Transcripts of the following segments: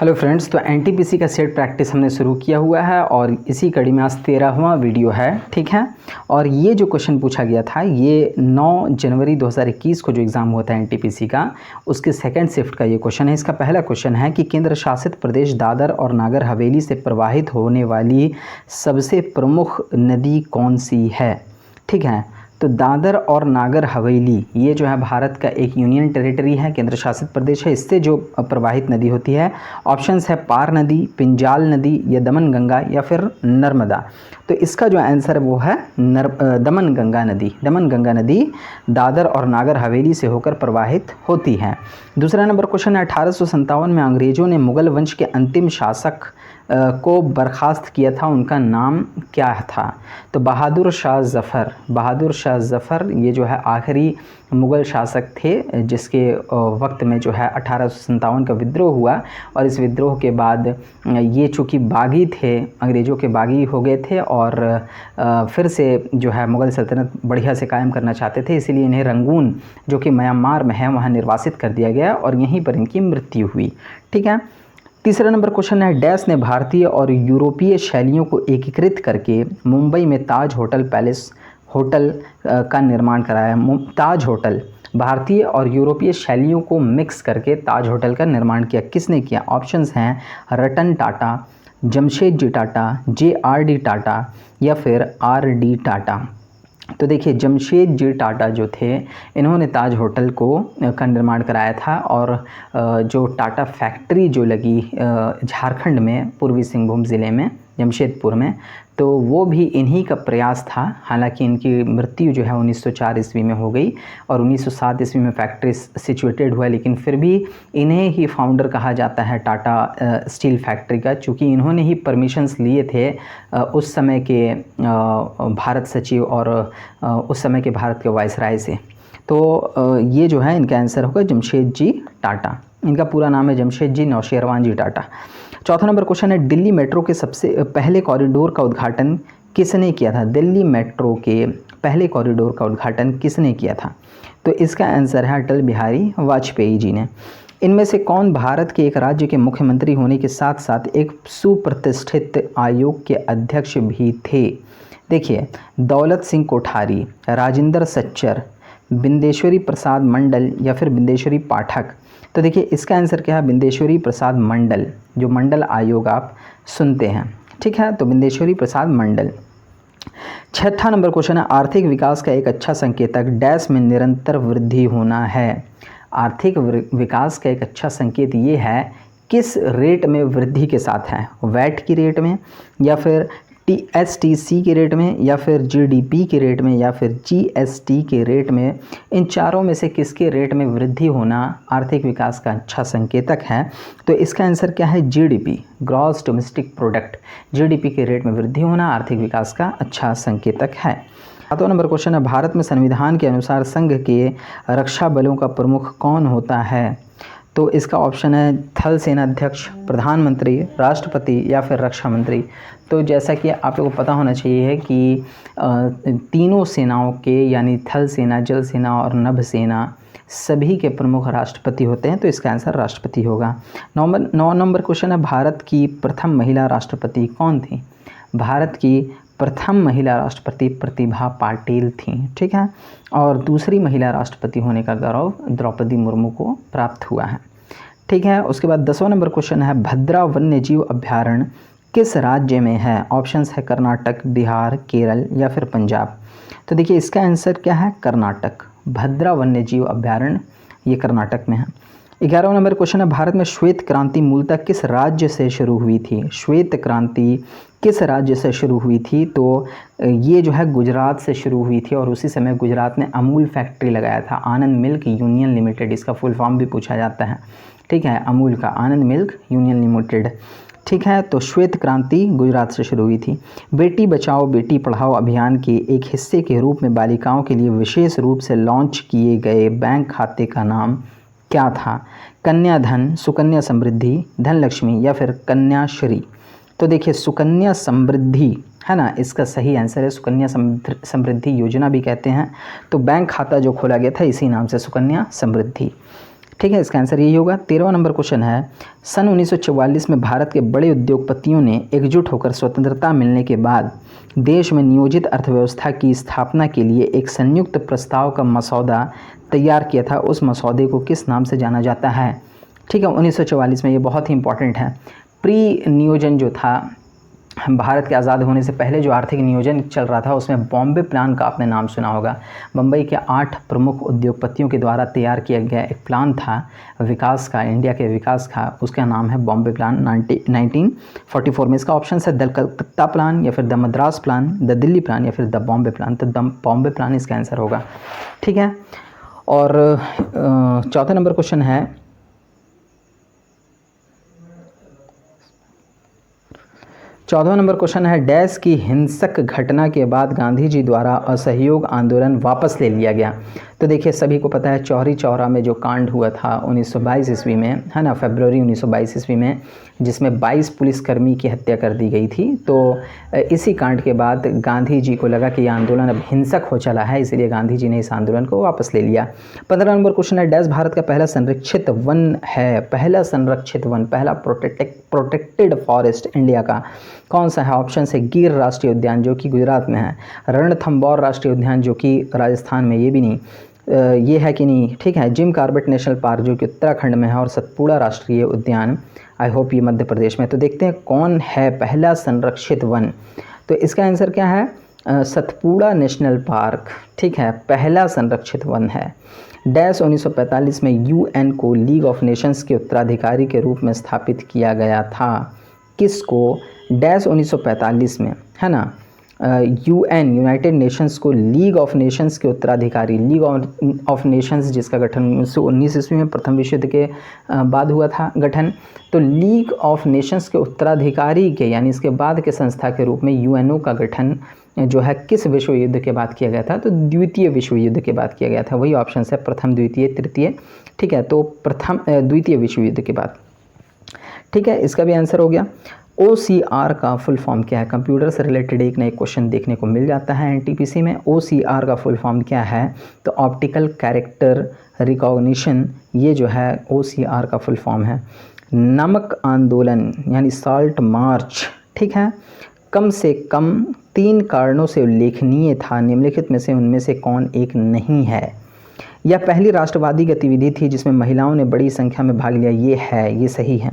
Hello friends, तो NTPC का set practice हमने शुरू किया हुआ है और इसी कड़ी में आज 13वां वीडियो है। ठीक है। और ये जो क्वेश्चन पूछा गया था ये 9 जनवरी 2021 को जो एग्ज़ाम हुआ था एनटीपीसी का, उसके सेकंड शिफ्ट का ये क्वेश्चन है। इसका पहला क्वेश्चन है कि केंद्र शासित प्रदेश दादर और नागर हवेली से प्रवाहित होने वाली सबसे प्रमुख नदी कौन सी है। ठीक है। तो दादर और नागर हवेली ये जो है भारत का एक यूनियन टेरिटरी है, केंद्र शासित प्रदेश है। इससे जो प्रवाहित नदी होती है, ऑप्शंस है पार नदी, पिंजाल नदी या दमन गंगा या फिर नर्मदा। तो इसका जो आंसर है वो है दमन गंगा नदी। दमन गंगा नदी दादर और नागर हवेली से होकर प्रवाहित होती है। दूसरा नंबर क्वेश्चन है 1857 में अंग्रेज़ों ने मुगल वंश के अंतिम शासक को बर्खास्त किया था, उनका नाम क्या था। तो बहादुर शाह ज़फ़र। बहादुर शाह ज़फ़र ये जो है आखिरी मुग़ल शासक थे जिसके वक्त में जो है 1857 का विद्रोह हुआ। और इस विद्रोह के बाद ये चूँकि बागी थे, अंग्रेज़ों के बागी हो गए थे और फिर से जो है मुग़ल सल्तनत बढ़िया से कायम करना चाहते थे, इसीलिए इन्हें रंगून जो कि म्यांमार में है वहाँ निर्वासित कर दिया गया और यहीं पर इनकी मृत्यु हुई। ठीक है। तीसरा नंबर क्वेश्चन है डैश ने भारतीय और यूरोपीय शैलियों को एकीकृत करके मुंबई में ताज होटल पैलेस होटल का निर्माण कराया। ताज होटल भारतीय और यूरोपीय शैलियों को मिक्स करके ताज होटल का निर्माण किया। किसने किया। ऑप्शंस हैं रतन टाटा, जमशेदजी टाटा, JRD टाटा या फिर RD टाटा। तो देखिए जमशेदजी टाटा जो थे इन्होंने ताज होटल का निर्माण कराया था। और जो टाटा फैक्ट्री जो लगी झारखंड में पूर्वी सिंहभूम ज़िले में जमशेदपुर में, तो वो भी इन्हीं का प्रयास था। हालांकि इनकी मृत्यु जो है 1904 ईस्वी में हो गई और 1907 ईस्वी में फैक्ट्री सिचुएटेड हुआ, लेकिन फिर भी इन्हें ही फाउंडर कहा जाता है टाटा स्टील फैक्ट्री का, चूँकि इन्होंने ही परमिशंस लिए थे उस समय के भारत सचिव और उस समय के भारत के वायसराय से। तो ये जो है इनका आंसर होगा जमशेदजी टाटा। इनका पूरा नाम है जमशेदजी नौशेरवानजी टाटा। चौथा नंबर क्वेश्चन है दिल्ली मेट्रो के सबसे पहले कॉरिडोर का उद्घाटन किसने किया था। दिल्ली मेट्रो के पहले कॉरिडोर का उद्घाटन किसने किया था। तो इसका आंसर है अटल बिहारी वाजपेयी जी ने। इनमें से कौन भारत के एक राज्य के मुख्यमंत्री होने के साथ साथ एक सुप्रतिष्ठित आयोग के अध्यक्ष भी थे। देखिए दौलत सिंह कोठारी, राजेंद्र सच्चर, बिंदेश्वरी प्रसाद मंडल या फिर बिंदेश्वरी पाठक। तो देखिए इसका आंसर क्या है, बिंदेश्वरी प्रसाद मंडल, जो मंडल आयोग आप सुनते हैं। ठीक है। तो बिंदेश्वरी प्रसाद मंडल। छठा नंबर क्वेश्चन है आर्थिक विकास का एक अच्छा संकेतक डैश में निरंतर वृद्धि होना है। आर्थिक विकास का एक अच्छा संकेत ये है किस रेट में वृद्धि के साथ है, वैट की रेट में या फिर STC के रेट में या फिर GDP के रेट में या फिर GST के रेट में। इन चारों में से किसके रेट में वृद्धि होना आर्थिक विकास का अच्छा संकेतक है। तो इसका आंसर क्या है, GDP, gross domestic product. GDP के रेट में वृद्धि होना आर्थिक विकास का अच्छा संकेतक है। सातवां नंबर क्वेश्चन है भारत में संविधान के अनुसार संघ के रक्षा बलों का प्रमुख कौन होता है। तो इसका ऑप्शन है थल सेनाध्यक्ष, प्रधानमंत्री, राष्ट्रपति या फिर रक्षा मंत्री। तो जैसा कि आप लोगों को पता होना चाहिए कि तीनों सेनाओं के यानी थल सेना, जल सेना और नभ सेना सभी के प्रमुख राष्ट्रपति होते हैं। तो इसका आंसर राष्ट्रपति होगा। 9 नंबर क्वेश्चन है भारत की प्रथम महिला राष्ट्रपति कौन थी। भारत की प्रथम महिला राष्ट्रपति प्रतिभा पाटिल थी। ठीक है। और दूसरी महिला राष्ट्रपति होने का गौरव द्रौपदी मुर्मू को प्राप्त हुआ है। ठीक है। उसके बाद 10वां नंबर क्वेश्चन है भद्रा वन्यजीव अभ्यारण्य किस राज्य में है। ऑप्शंस है कर्नाटक, बिहार, केरल या फिर पंजाब। तो देखिए इसका आंसर क्या है, कर्नाटक। भद्रा वन्यजीव अभ्यारण्य ये कर्नाटक में है। 11वां नंबर क्वेश्चन है भारत में श्वेत क्रांति मूलतः किस राज्य से शुरू हुई थी। श्वेत क्रांति किस राज्य से शुरू हुई थी। तो ये जो है गुजरात से शुरू हुई थी और उसी समय गुजरात ने अमूल फैक्ट्री लगाया था, आनंद मिल्क यूनियन लिमिटेड। इसका फुल फॉर्म भी पूछा जाता है। ठीक है, अमूल का आनंद मिल्क यूनियन लिमिटेड। ठीक है। तो श्वेत क्रांति गुजरात से शुरू हुई थी। बेटी बचाओ बेटी पढ़ाओ अभियान के एक हिस्से के रूप में बालिकाओं के लिए विशेष रूप से लॉन्च किए गए बैंक खाते का नाम क्या था। कन्या धन, सुकन्या समृद्धि, धनलक्ष्मी या फिर कन्याश्री। तो देखिए सुकन्या समृद्धि है ना, इसका सही आंसर है सुकन्या समृद्धि योजना भी कहते हैं। तो बैंक खाता जो खोला गया था इसी नाम से सुकन्या समृद्धि। ठीक है, इसका आंसर यही होगा। 13वां नंबर क्वेश्चन है, सन 1944 में भारत के बड़े उद्योगपतियों ने एकजुट होकर स्वतंत्रता मिलने के बाद देश में नियोजित अर्थव्यवस्था की स्थापना के लिए एक संयुक्त प्रस्ताव का मसौदा तैयार किया था। उस मसौदे को किस नाम से जाना जाता है? ठीक है, 1944 में, ये बहुत ही इंपॉर्टेंट है। प्री नियोजन जो था, भारत के आज़ाद होने से पहले जो आर्थिक नियोजन चल रहा था, उसमें बॉम्बे प्लान का आपने नाम सुना होगा। बम्बई के 8 प्रमुख उद्योगपतियों के द्वारा तैयार किया गया एक प्लान था विकास का, इंडिया के विकास का, उसका नाम है बॉम्बे प्लान 1944 में। इसका ऑप्शन है द कलकत्ता प्लान, या फिर the Madras plan, the Delhi plan, या फिर द बॉम्बे प्लान। तो द बॉम्बे प्लान इसका आंसर होगा। ठीक है, और चौथा नंबर क्वेश्चन है, चौदहवां नंबर क्वेश्चन है, डैश की हिंसक घटना के बाद गांधी जी द्वारा असहयोग आंदोलन वापस ले लिया गया। तो देखिए, सभी को पता है चौरी चौरा में जो कांड हुआ था 1922 ईस्वी में, है ना, फरवरी 1922 ईस्वी में, जिसमें 22 पुलिसकर्मी की हत्या कर दी गई थी। तो इसी कांड के बाद गांधी जी को लगा कि यह आंदोलन अब हिंसक हो चला है, इसलिए गांधी जी ने इस आंदोलन को वापस ले लिया। 15 नंबर क्वेश्चन है, डैश भारत का पहला संरक्षित वन है? पहला संरक्षित वन, पहला प्रोटेक्टेड फॉरेस्ट इंडिया का कौन सा है? ऑप्शन है गिर राष्ट्रीय उद्यान जो कि गुजरात में है, रणथंबोर राष्ट्रीय उद्यान जो कि राजस्थान में, ये भी नहीं, ये है कि नहीं। ठीक है, जिम कॉर्बेट नेशनल पार्क जो कि उत्तराखंड में है, और सतपुड़ा राष्ट्रीय उद्यान, आई होप ये मध्य प्रदेश में। तो देखते हैं कौन है पहला संरक्षित वन। तो इसका आंसर क्या है? Satpura national park. ठीक है, पहला संरक्षित वन है। डैश 1945 में यूएन को लीग ऑफ नेशंस के उत्तराधिकारी के रूप में स्थापित किया गया था। किसको? डैश 1945 में, है ना, यूएन, यूनाइटेड नेशंस को लीग ऑफ नेशंस के उत्तराधिकारी, लीग ऑफ नेशंस जिसका गठन 1919 ईस्वी में प्रथम विश्व युद्ध के बाद हुआ था गठन। तो लीग ऑफ नेशंस के उत्तराधिकारी के, यानी इसके बाद के संस्था के रूप में यूएनओ का गठन जो है किस विश्व युद्ध के बाद किया गया था? तो द्वितीय विश्व युद्ध के बाद किया गया था। वही ऑप्शन है, प्रथम, द्वितीय, तृतीय। ठीक है, तो द्वितीय विश्व युद्ध के बाद। ठीक है, इसका भी आंसर हो गया। OCR का फुल फॉर्म क्या है? कंप्यूटर से रिलेटेड एक ना एक क्वेश्चन देखने को मिल जाता है NTPC में। OCR का फुल फॉर्म क्या है? तो ऑप्टिकल कैरेक्टर रिकॉग्निशन, ये जो है OCR का फुल फॉर्म है। नमक आंदोलन यानी साल्ट मार्च, ठीक है, कम से कम 3 कारणों से उल्लेखनीय था, निम्नलिखित में से उनमें से कौन एक नहीं है? यह पहली राष्ट्रवादी गतिविधि थी जिसमें महिलाओं ने बड़ी संख्या में भाग लिया, ये है, ये सही है।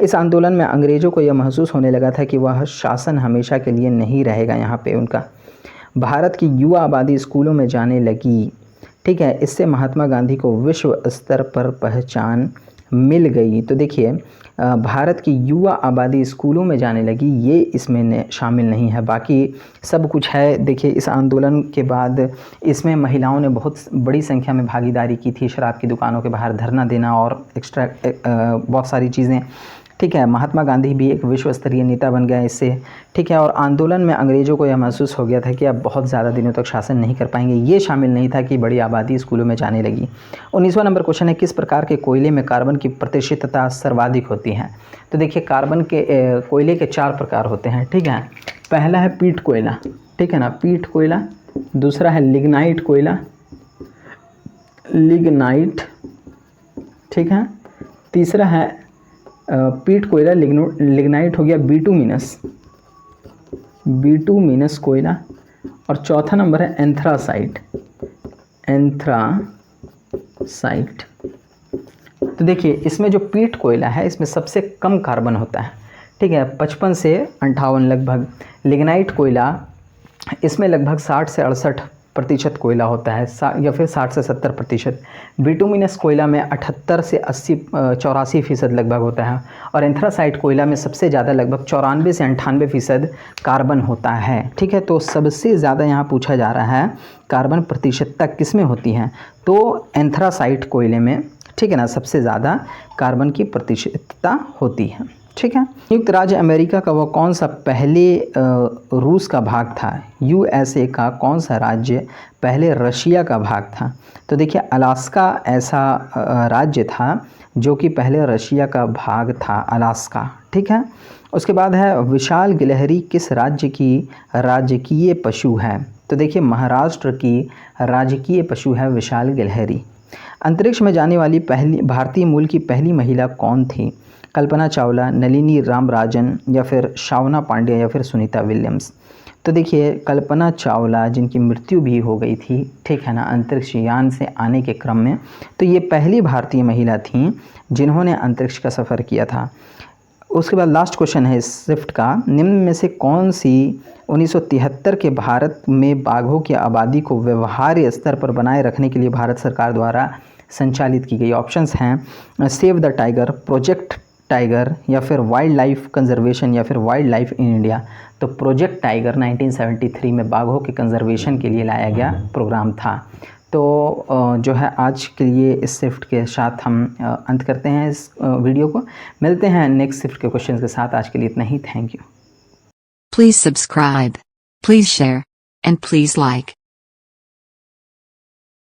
इस आंदोलन में अंग्रेज़ों को यह महसूस होने लगा था कि वह शासन हमेशा के लिए नहीं रहेगा यहाँ पे उनका। भारत की युवा आबादी स्कूलों में जाने लगी। ठीक है, इससे महात्मा गांधी को विश्व स्तर पर पहचान मिल गई। तो देखिए, भारत की युवा आबादी स्कूलों में जाने लगी, ये इसमें शामिल नहीं है, बाकी सब कुछ है। देखिए, इस आंदोलन के बाद इसमें महिलाओं ने बहुत बड़ी संख्या में भागीदारी की थी, शराब की दुकानों के बाहर धरना देना और एक्स्ट्रा बहुत सारी चीज़ें। ठीक है, महात्मा गांधी भी एक विश्व स्तरीय नेता बन गए इससे। ठीक है, और आंदोलन में अंग्रेज़ों को यह महसूस हो गया था कि अब बहुत ज़्यादा दिनों तक शासन नहीं कर पाएंगे, ये शामिल नहीं था कि बड़ी आबादी स्कूलों में जाने लगी। 19वां नंबर क्वेश्चन है, किस प्रकार के कोयले में कार्बन की प्रतिशतता सर्वाधिक होती है? तो देखिए, कार्बन के कोयले के 4 प्रकार होते हैं। ठीक है, पहला है पीट कोयला, ठीक है ना, पीट कोयला। दूसरा है लिग्नाइट कोयला, लिग्नाइट। ठीक है, तीसरा है पीट कोयला, लिग्नाइट हो गया, बिटुमिनस कोयला। और चौथा नंबर है एंथ्रासाइट, एंथ्रासाइट। तो देखिए, इसमें जो पीट कोयला है इसमें सबसे कम कार्बन होता है। ठीक है, 55 से 58 लगभग। लिग्नाइट कोयला, इसमें लगभग 60 से 68% कोयला होता है, या फिर 60 से 70%। बिटुमिनस कोयला में 78 से 84% लगभग होता है। और एंथ्रासाइट कोयला में सबसे ज़्यादा लगभग 94 से 98% कार्बन होता है। ठीक है, तो सबसे ज़्यादा यहाँ पूछा जा रहा है कार्बन प्रतिशतता किस में होती है? तो एंथ्रासाइट कोयले में, ठीक है ना, सबसे ज़्यादा कार्बन की प्रतिशतता होती है। ठीक है, संयुक्त राज्य अमेरिका का वो कौन सा पहले रूस का भाग था? USA का कौन सा राज्य पहले रशिया का भाग था? तो देखिए, अलास्का ऐसा राज्य था जो कि पहले रशिया का भाग था, अलास्का। ठीक है, उसके बाद है विशाल गिलहरी किस राज्य की राजकीय पशु है? तो देखिए, महाराष्ट्र की राजकीय पशु है विशाल गिलहरी। अंतरिक्ष में जाने वाली पहली भारतीय मूल की पहली महिला कौन थी? कल्पना चावला, नलिनी रामराजन, या फिर शावना पांडे, या फिर सुनीता विलियम्स। तो देखिए कल्पना चावला जिनकी मृत्यु भी हो गई थी, ठीक है ना, अंतरिक्ष यान से आने के क्रम में, तो ये पहली भारतीय महिला थीं जिन्होंने अंतरिक्ष का सफ़र किया था। उसके बाद लास्ट क्वेश्चन है इस शिफ्ट का, निम्न में से कौन सी 1973 के भारत में बाघों की आबादी को व्यवहार्य स्तर पर बनाए रखने के लिए भारत सरकार द्वारा संचालित की गई? ऑप्शंस हैं save the tiger, project tiger, या फिर वाइल्ड लाइफ कंजर्वेशन, या फिर वाइल्ड लाइफ इन इंडिया। तो प्रोजेक्ट टाइगर 1973 में बाघों के कंजर्वेशन के लिए लाया गया प्रोग्राम था। तो जो है आज के लिए इस शिफ्ट के साथ हम अंत करते हैं इस वीडियो को। मिलते हैं नेक्स्ट शिफ्ट के क्वेश्चन के साथ। आज के लिए इतना ही। Thank you. Please subscribe, please share, and please like.